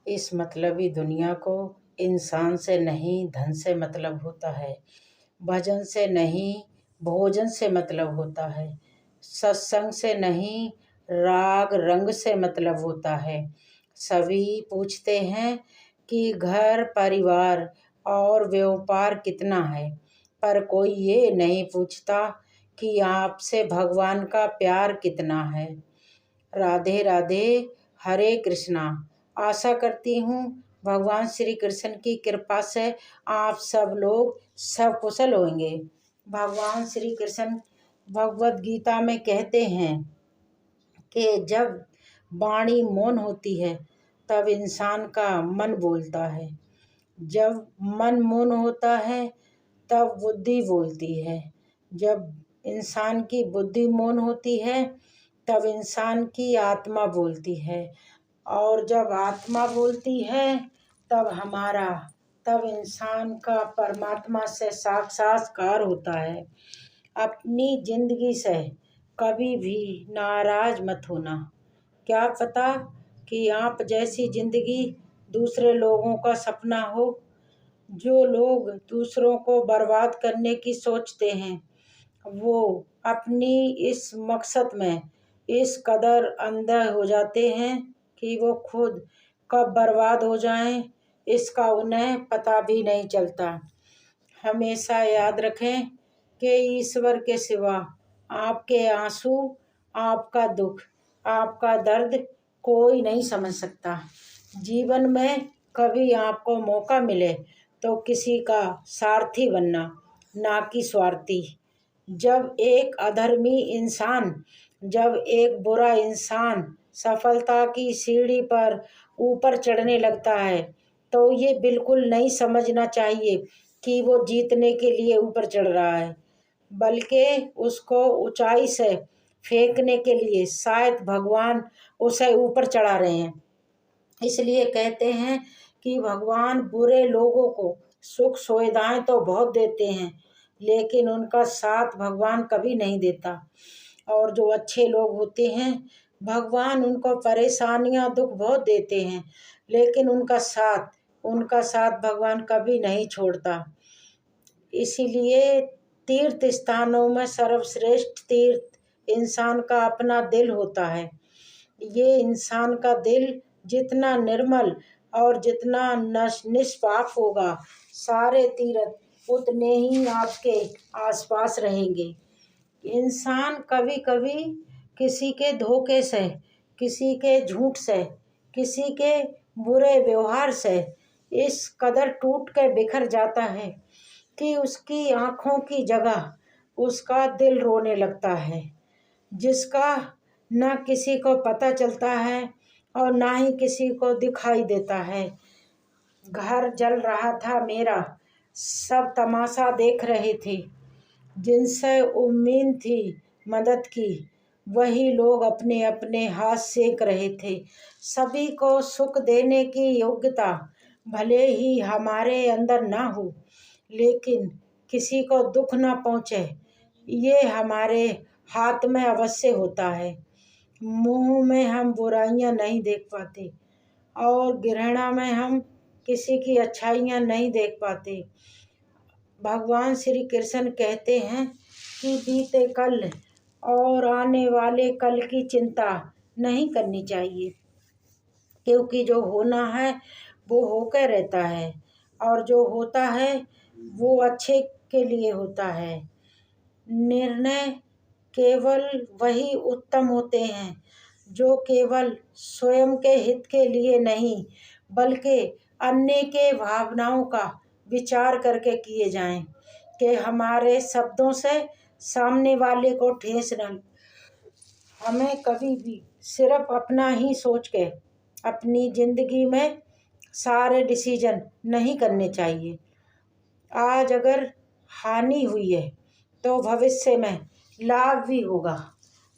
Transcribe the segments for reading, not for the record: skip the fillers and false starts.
इस मतलबी दुनिया को इंसान से नहीं धन से मतलब होता है, भजन से नहीं भोजन से मतलब होता है, सत्संग से नहीं राग रंग से मतलब होता है। सभी पूछते हैं कि घर परिवार और व्यापार कितना है, पर कोई ये नहीं पूछता कि आपसे भगवान का प्यार कितना है। राधे राधे, हरे कृष्णा। आशा करती हूँ भगवान श्री कृष्ण की कृपा से आप सब लोग सब कुशल होंगे। भगवान श्री कृष्ण भगवत गीता में कहते हैं कि जब वाणी मौन होती है तब इंसान का मन बोलता है, जब मन मौन होता है तब बुद्धि बोलती है, जब इंसान की बुद्धि मौन होती है तब इंसान की आत्मा बोलती है, और जब आत्मा बोलती है तब इंसान का परमात्मा से साक्षात्कार होता है। अपनी जिंदगी से कभी भी नाराज मत होना। क्या पता कि आप जैसी जिंदगी दूसरे लोगों का सपना हो। जो लोग दूसरों को बर्बाद करने की सोचते हैं वो अपनी इस मकसद में इस कदर अंधे हो जाते हैं कि वो खुद कब बर्बाद हो जाएं इसका उन्हें पता भी नहीं चलता। हमेशा याद रखें कि ईश्वर के सिवा आपके आंसू, आपका दुख, आपका दर्द कोई नहीं समझ सकता। जीवन में कभी आपको मौका मिले तो किसी का सारथी बनना, ना कि स्वार्थी। जब एक बुरा इंसान सफलता की सीढ़ी पर ऊपर चढ़ने लगता है तो ये बिल्कुल नहीं समझना चाहिए कि वो जीतने के लिए ऊपर चढ़ रहा है, बल्कि उसको ऊंचाई से फेंकने के लिए शायद भगवान उसे ऊपर चढ़ा रहे हैं। इसलिए कहते हैं कि भगवान बुरे लोगों को सुख सुविधाएं तो बहुत देते हैं, लेकिन उनका साथ भगवान कभी नहीं देता। और जो अच्छे लोग होते हैं भगवान उनको परेशानियां दुख बहुत देते हैं, लेकिन उनका साथ भगवान कभी नहीं छोड़ता। इसीलिए तीर्थ स्थानों में सर्वश्रेष्ठ तीर्थ इंसान का अपना दिल होता है। ये इंसान का दिल जितना निर्मल और जितना निष्पाप होगा, सारे तीर्थ उतने ही आपके आसपास रहेंगे। इंसान कभी कभी किसी के धोखे से, किसी के झूठ से, किसी के बुरे व्यवहार से इस कदर टूट के बिखर जाता है कि उसकी आंखों की जगह उसका दिल रोने लगता है, जिसका न किसी को पता चलता है और ना ही किसी को दिखाई देता है। घर जल रहा था मेरा, सब तमाशा देख रहे थे, जिनसे उम्मीद थी मदद की वही लोग अपने अपने हाथ सेक रहे थे। सभी को सुख देने की योग्यता भले ही हमारे अंदर ना हो, लेकिन किसी को दुख ना पहुँचे ये हमारे हाथ में अवश्य होता है। मुंह में हम बुराइयां नहीं देख पाते और घृणा में हम किसी की अच्छाइयां नहीं देख पाते। भगवान श्री कृष्ण कहते हैं कि बीते कल और आने वाले कल की चिंता नहीं करनी चाहिए, क्योंकि जो होना है वो होकर रहता है और जो होता है वो अच्छे के लिए होता है। निर्णय केवल वही उत्तम होते हैं जो केवल स्वयं के हित के लिए नहीं बल्कि अन्य के भावनाओं का विचार करके किए जाएं, कि हमारे शब्दों से सामने वाले को ठेस न। हमें कभी भी सिर्फ अपना ही सोच के अपनी जिंदगी में सारे डिसीजन नहीं करने चाहिए। आज अगर हानि हुई है तो भविष्य में लाभ भी होगा।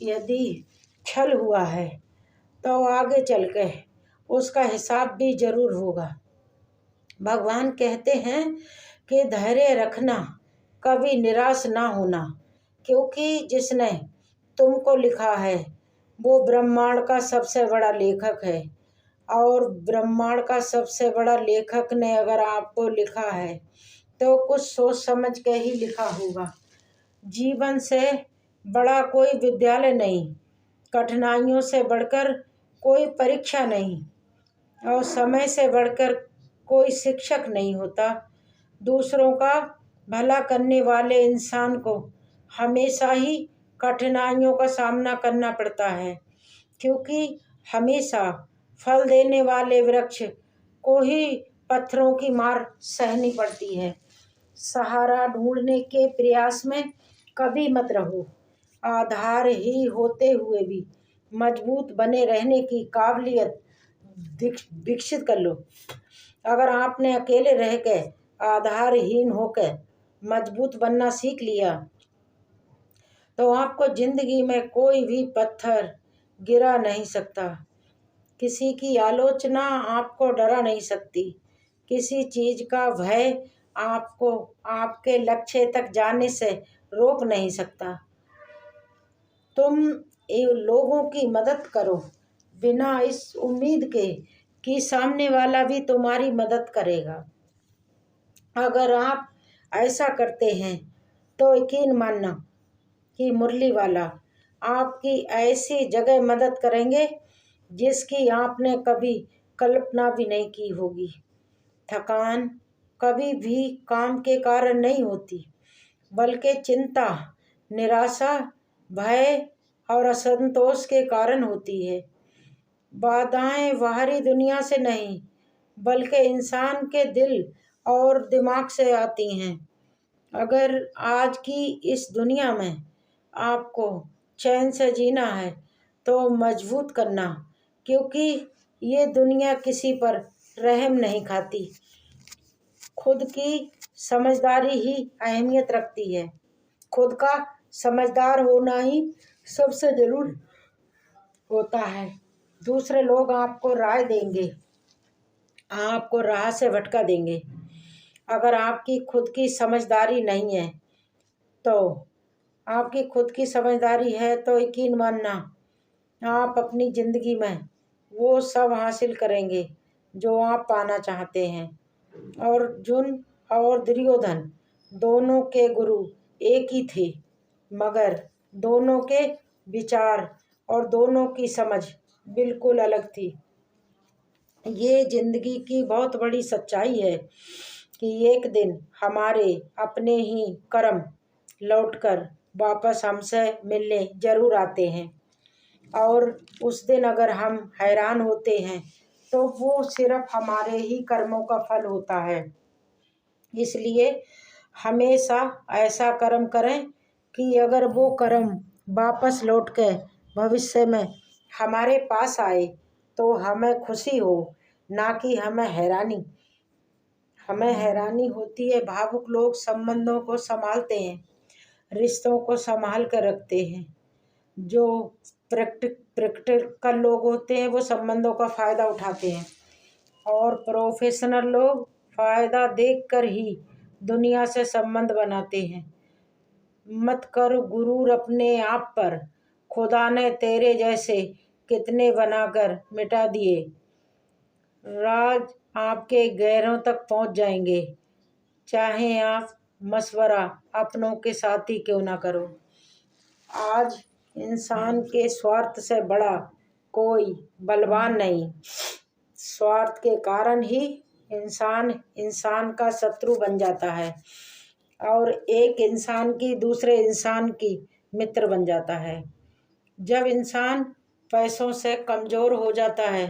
यदि छल हुआ है तो आगे चल के उसका हिसाब भी जरूर होगा। भगवान कहते हैं कि धैर्य रखना, कभी निराश ना होना, क्योंकि जिसने तुमको लिखा है वो ब्रह्मांड का सबसे बड़ा लेखक है। और ब्रह्मांड का सबसे बड़ा लेखक ने अगर आपको लिखा है तो कुछ सोच समझ के ही लिखा होगा। जीवन से बड़ा कोई विद्यालय नहीं, कठिनाइयों से बढ़कर कोई परीक्षा नहीं, और समय से बढ़कर कोई शिक्षक नहीं होता। दूसरों का भला करने वाले इंसान को हमेशा ही कठिनाइयों का सामना करना पड़ता है, क्योंकि हमेशा फल देने वाले वृक्ष को ही पत्थरों की मार सहनी पड़ती है। सहारा ढूंढने के प्रयास में कभी मत रहो। आधार ही होते हुए भी मजबूत बने रहने की काबिलियत विकसित कर लो। अगर आपने अकेले रह के आधारहीन होकर मजबूत बनना सीख लिया तो आपको जिंदगी में कोई भी पत्थर गिरा नहीं सकता। किसी की आलोचना आपको डरा नहीं सकती। किसी चीज का भय आपको आपके लक्ष्य तक जाने से रोक नहीं सकता। तुम लोगों की मदद करो बिना इस उम्मीद के कि सामने वाला भी तुम्हारी मदद करेगा। अगर आप ऐसा करते हैं तो यकीन मानना कि मुरली वाला आपकी ऐसी जगह मदद करेंगे जिसकी आपने कभी कल्पना भी नहीं की होगी। थकान कभी भी काम के कारण नहीं होती, बल्कि चिंता, निराशा, भय और असंतोष के कारण होती है। बाधाएं बाहरी दुनिया से नहीं, बल्कि इंसान के दिल और दिमाग से आती हैं। अगर आज की इस दुनिया में आपको चैन से जीना है तो मजबूत करना, क्योंकि ये दुनिया किसी पर रहम नहीं खाती। खुद की समझदारी ही अहमियत रखती है। खुद का समझदार होना ही सबसे जरूरी होता है। दूसरे लोग आपको राय देंगे, आपको राह से भटका देंगे। अगर आपकी खुद की समझदारी नहीं है तो आपकी खुद की समझदारी है तो यकीन मानना आप अपनी ज़िंदगी में वो सब हासिल करेंगे जो आप पाना चाहते हैं। और अर्जुन और दुर्योधन दोनों के गुरु एक ही थे, मगर दोनों के विचार और दोनों की समझ बिल्कुल अलग थी। ये जिंदगी की बहुत बड़ी सच्चाई है कि एक दिन हमारे अपने ही कर्म लौटकर वापस हमसे मिलने जरूर आते हैं, और उस दिन अगर हम हैरान होते हैं तो वो सिर्फ हमारे ही कर्मों का फल होता है। इसलिए हमेशा ऐसा कर्म करें कि अगर वो कर्म वापस लौट के भविष्य में हमारे पास आए तो हमें खुशी हो, ना कि हमें हैरानी। हमें हैरानी होती है, भावुक लोग संबंधों को संभालते हैं, रिश्तों को संभाल कर रखते हैं। जो प्रैक्टिकल लोग होते हैं वो संबंधों का फ़ायदा उठाते हैं, और प्रोफेशनल लोग फ़ायदा देखकर ही दुनिया से संबंध बनाते हैं। मत कर गुरूर अपने आप पर, खुदा ने तेरे जैसे कितने बनाकर मिटा दिए। राज आपके गहरों तक पहुंच जाएंगे, चाहे आप मशवरा अपनों के साथ ही क्यों ना करो। आज इंसान के स्वार्थ से बड़ा कोई बलवान नहीं। स्वार्थ के कारण ही इंसान का शत्रु बन जाता है, और एक इंसान की दूसरे इंसान की मित्र बन जाता है। जब इंसान पैसों से कमज़ोर हो जाता है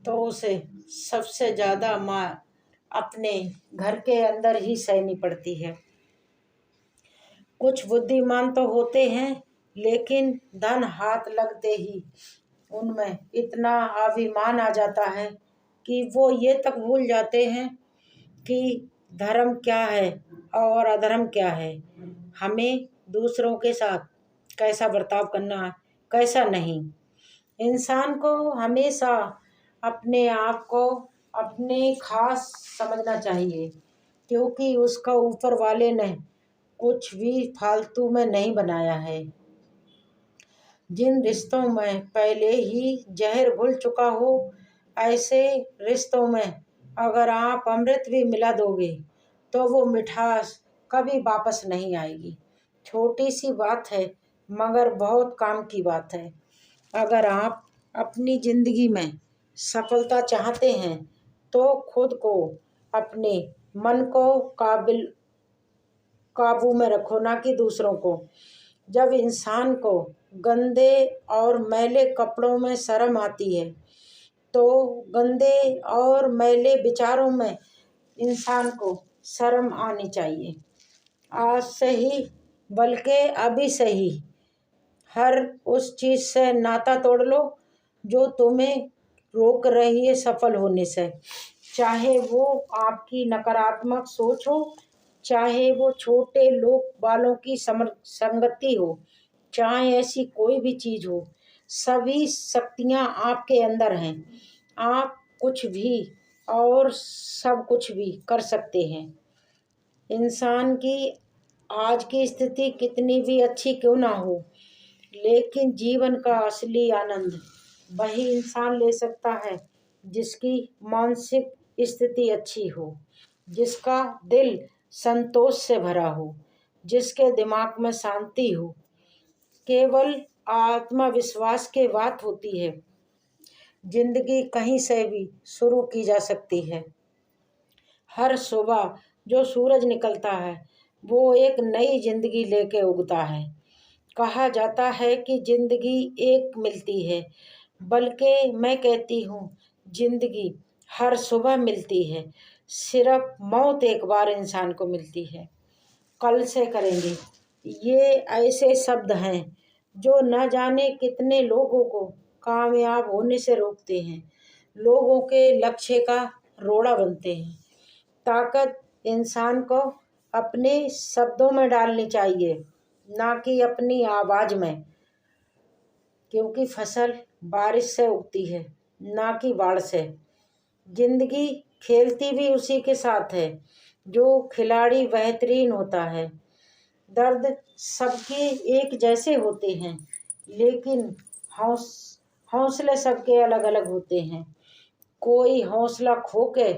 तो उसे सबसे ज़्यादा मार अपने घर के अंदर ही सहनी पड़ती है। कुछ बुद्धिमान तो होते हैं, लेकिन धन हाथ लगते ही उनमें इतना अभिमान आ जाता है कि वो ये तक भूल जाते हैं कि धर्म क्या है और अधर्म क्या है, हमें दूसरों के साथ कैसा बर्ताव करना है, कैसा नहीं। इंसान को हमेशा अपने आप को अपने खास समझना चाहिए, क्योंकि उसका ऊपर वाले ने कुछ भी फालतू में नहीं बनाया है। जिन रिश्तों में पहले ही जहर घुल चुका हो ऐसे रिश्तों में अगर आप अमृत भी मिला दोगे तो वो मिठास कभी वापस नहीं आएगी। छोटी सी बात है मगर बहुत काम की बात है। अगर आप अपनी ज़िंदगी में सफलता चाहते हैं तो खुद को, अपने मन को काबू में रखो, ना कि दूसरों को। जब इंसान को गंदे और मैले कपड़ों में शर्म आती है तो गंदे और मैले विचारों में इंसान को शर्म आनी चाहिए। आज से ही, बल्कि अभी से ही, हर उस चीज़ से नाता तोड़ लो जो तुम्हें रोक रही है सफल होने से। चाहे वो आपकी नकारात्मक सोच हो, चाहे वो छोटे लोग वालों की संगति हो, चाहे ऐसी कोई भी चीज़ हो, सभी शक्तियाँ आपके अंदर हैं। आप कुछ भी और सब कुछ भी कर सकते हैं। इंसान की आज की स्थिति कितनी भी अच्छी क्यों ना हो, लेकिन जीवन का असली आनंद वही इंसान ले सकता है जिसकी मानसिक स्थिति अच्छी हो, जिसका दिल संतोष से भरा हो, जिसके दिमाग में शांति हो। केवल आत्मविश्वास की बात होती है। जिंदगी कहीं से भी शुरू की जा सकती है। हर सुबह जो सूरज निकलता है वो एक नई जिंदगी लेके उगता है। कहा जाता है कि जिंदगी एक मिलती है, बल्कि मैं कहती हूँ जिंदगी हर सुबह मिलती है। सिर्फ मौत एक बार इंसान को मिलती है। कल से करेंगे, ये ऐसे शब्द हैं जो न जाने कितने लोगों को कामयाब होने से रोकते हैं, लोगों के लक्ष्य का रोड़ा बनते हैं। ताकत इंसान को अपने शब्दों में डालनी चाहिए, ना कि अपनी आवाज़ में, क्योंकि फसल बारिश से उगती है, ना कि बाढ़ से। जिंदगी खेलती भी उसी के साथ है जो खिलाड़ी बेहतरीन होता है। दर्द सबके एक जैसे होते हैं, लेकिन हौसले सबके अलग अलग होते हैं। कोई हौसला खो के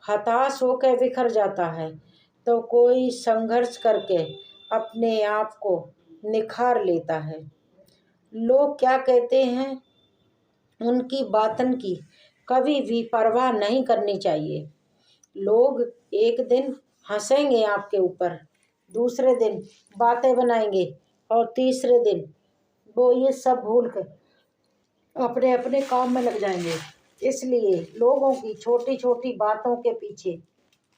हताश होकर बिखर जाता है, तो कोई संघर्ष करके अपने आप को निखार लेता है। लोग क्या कहते हैं उनकी बातन की कभी भी परवाह नहीं करनी चाहिए। लोग एक दिन हंसेंगे आपके ऊपर, दूसरे दिन बातें बनाएंगे और तीसरे दिन वो ये सब भूल कर अपने अपने काम में लग जाएंगे। इसलिए लोगों की छोटी छोटी बातों के पीछे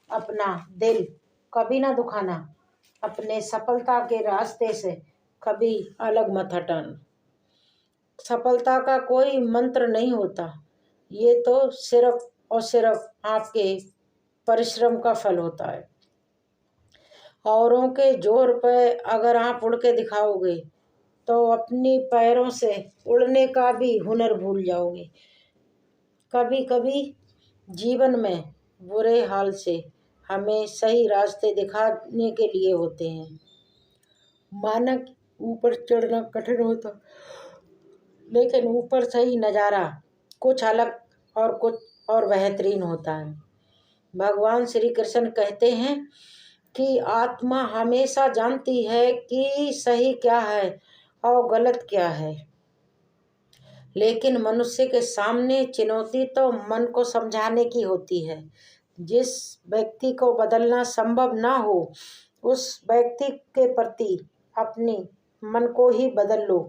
अपना दिल कभी ना दुखाना, अपने सफलता के रास्ते से कभी अलग मत हटाना। सफलता का कोई मंत्र नहीं होता, ये तो सिर्फ और सिर्फ आपके परिश्रम का फल होता है। औरों के जोर पर अगर आप उड़ के दिखाओगे तो अपनी पैरों से उड़ने का भी हुनर भूल जाओगे। कभी कभी जीवन में बुरे हाल से हमें सही रास्ते दिखाने के लिए होते हैं। मानक ऊपर चढ़ना कठिन होता, लेकिन ऊपर से ही नज़ारा कुछ अलग और कुछ और बेहतरीन होता है। भगवान श्री कृष्ण कहते हैं कि आत्मा हमेशा जानती है कि सही क्या है और गलत क्या है, लेकिन मनुष्य के सामने चुनौती तो मन को समझाने की होती है। जिस व्यक्ति को बदलना संभव ना हो, उस व्यक्ति के प्रति अपनी मन को ही बदल लो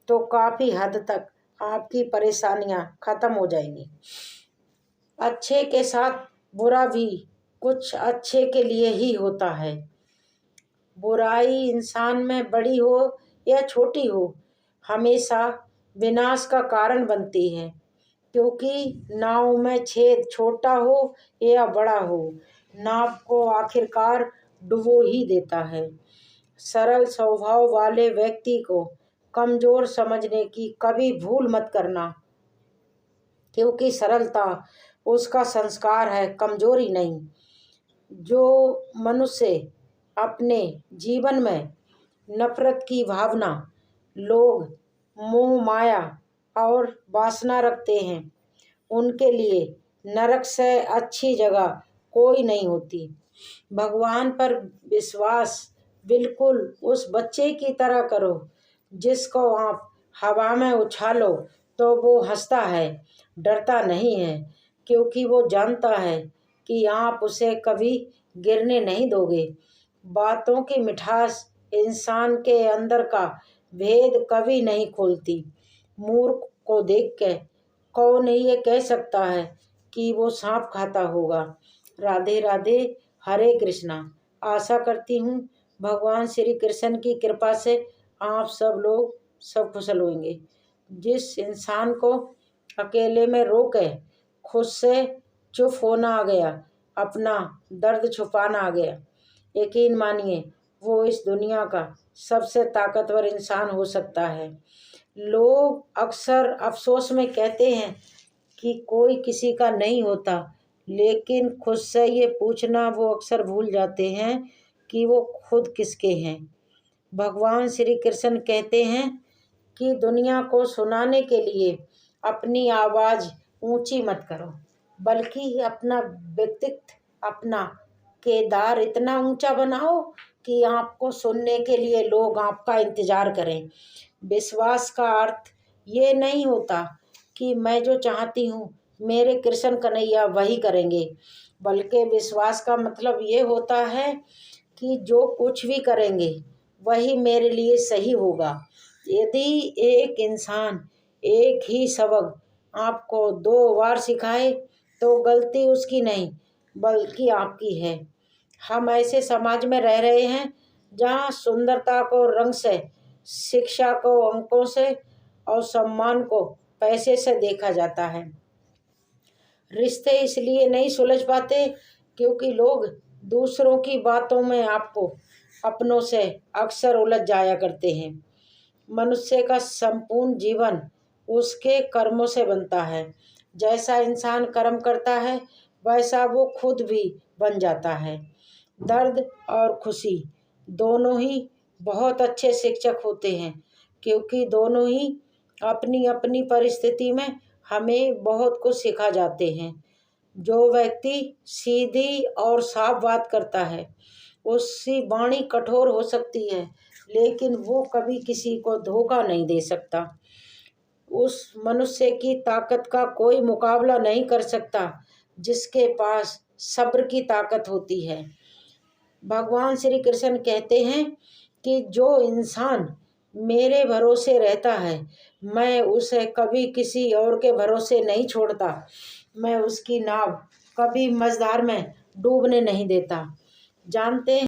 तो काफ़ी हद तक आपकी परेशानियां खत्म हो जाएंगी। अच्छे के साथ बुरा भी कुछ अच्छे के लिए ही होता है। बुराई इंसान में बड़ी हो या छोटी हो, हमेशा विनाश का कारण बनती है, क्योंकि नाव में छेद छोटा हो या बड़ा हो, नाव को आखिरकार डुबो ही देता है। सरल स्वभाव वाले व्यक्ति को कमज़ोर समझने की कभी भूल मत करना, क्योंकि सरलता उसका संस्कार है, कमजोरी नहीं। जो मनुष्य अपने जीवन में नफरत की भावना, लोग, मोह माया और वासना रखते हैं, उनके लिए नरक से अच्छी जगह कोई नहीं होती। भगवान पर विश्वास बिल्कुल उस बच्चे की तरह करो जिसको आप हवा में उछालो तो वो हंसता है, डरता नहीं है, क्योंकि वो जानता है कि आप उसे कभी गिरने नहीं दोगे। बातों की मिठास इंसान के अंदर का भेद कभी नहीं खोलती। मूर्ख को देख के कौन ये कह सकता है कि वो सांप खाता होगा। राधे राधे, हरे कृष्णा। आशा करती हूँ भगवान श्री कृष्ण की कृपा से आप सब लोग सब कुशल होंगे। जिस इंसान को अकेले में रोके खुद से चुप होना आ गया, अपना दर्द छुपाना आ गया, यकीन मानिए वो इस दुनिया का सबसे ताकतवर इंसान हो सकता है। लोग अक्सर अफसोस में कहते हैं कि कोई किसी का नहीं होता, लेकिन खुद से ये पूछना वो अक्सर भूल जाते हैं कि वो खुद किसके हैं। भगवान श्री कृष्ण कहते हैं कि दुनिया को सुनाने के लिए अपनी आवाज़ ऊंची मत करो, बल्कि अपना व्यक्तित्व, अपना किरदार इतना ऊंचा बनाओ कि आपको सुनने के लिए लोग आपका इंतज़ार करें। विश्वास का अर्थ ये नहीं होता कि मैं जो चाहती हूँ मेरे कृष्ण कन्हैया वही करेंगे, बल्कि विश्वास का मतलब ये होता है कि जो कुछ भी करेंगे वही मेरे लिए सही होगा। यदि एक इंसान एक ही सबक आपको 2 बार सिखाए तो गलती उसकी नहीं बल्कि आपकी है। हम ऐसे समाज में रह रहे हैं जहाँ सुंदरता को रंग से, शिक्षा को अंकों से और सम्मान को पैसे से देखा जाता है। रिश्ते इसलिए नहीं सुलझ पाते क्योंकि लोग दूसरों की बातों में आपको अपनों से अक्सर उलझ जाया करते हैं। मनुष्य का संपूर्ण जीवन उसके कर्मों से बनता है। जैसा इंसान कर्म करता है वैसा वो खुद भी बन जाता है। दर्द और खुशी दोनों ही बहुत अच्छे शिक्षक होते हैं, क्योंकि दोनों ही अपनी अपनी परिस्थिति में हमें बहुत कुछ सिखा जाते हैं। जो व्यक्ति सीधी और साफ बात करता है उसकी वाणी कठोर हो सकती है, लेकिन वो कभी किसी को धोखा नहीं दे सकता। उस मनुष्य की ताकत का कोई मुकाबला नहीं कर सकता जिसके पास सब्र की ताकत होती है। भगवान श्री कृष्ण कहते हैं कि जो इंसान मेरे भरोसे रहता है मैं उसे कभी किसी और के भरोसे नहीं छोड़ता। मैं उसकी नाव कभी मझधार में डूबने नहीं देता। जानते हैं